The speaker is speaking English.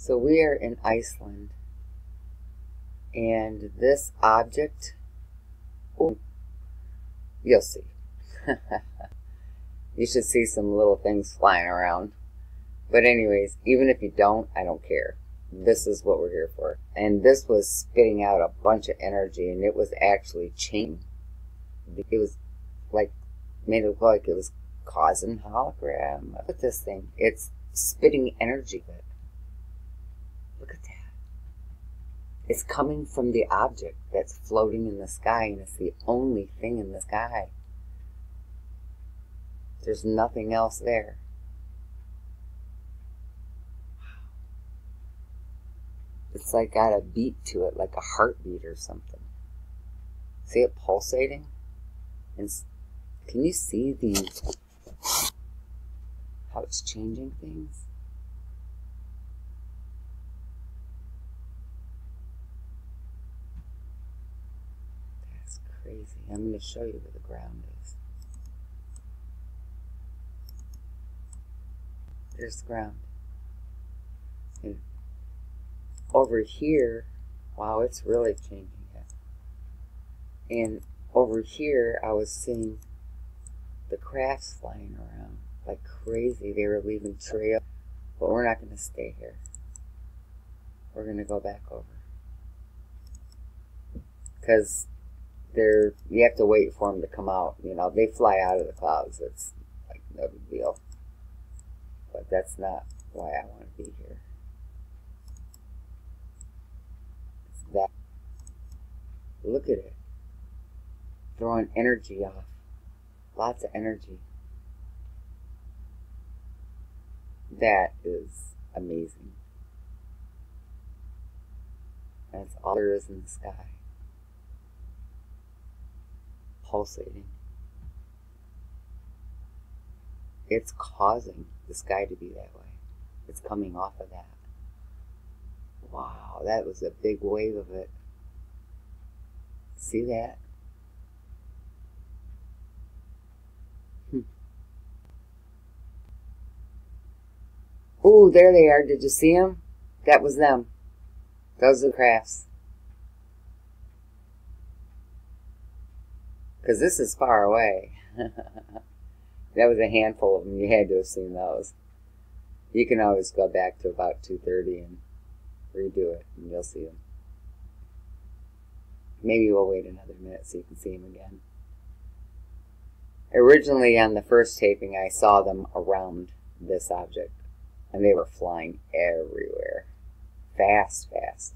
So we are in Iceland, and this object, oh, you'll see. You should see some little things flying around. But anyways, even if you don't, I don't care. This is what we're here for. And this was spitting out a bunch of energy, and it was actually changing. It was like, made it look like it was causing hologram. Look at this thing. It's spitting energy. Look at that. It's coming from the object that's floating in the sky, and it's the only thing in the sky. There's nothing else there. It's like got a beat to it, like a heartbeat or something. See it pulsating? And can you see how it's changing things? That's crazy. I'm going to show you where the ground is. There's the ground. And over here, wow, it's really changing it. And over here, I was seeing the crafts flying around like crazy. They were leaving trails, but we're not going to stay here. We're going to go back over. Because you have to wait for them to come out. You know, they fly out of the clouds. It's like no big deal. But that's not why I want to be here. It's that. Look at it. Throwing energy off. Lots of energy. That is amazing. That's all there is in the sky. Pulsating. It's causing the sky to be that way. It's coming off of that. Wow, that was a big wave of it. See that? Oh, there they are. Did you see them? That was them. Those are the crafts. Because this is far away. That was a handful of them. You had to have seen those. You can always go back to about 2:30 and redo it, and you'll see them. Maybe we'll wait another minute so you can see them again. Originally on the first taping, I saw them around this object, and they were flying everywhere. Fast, fast.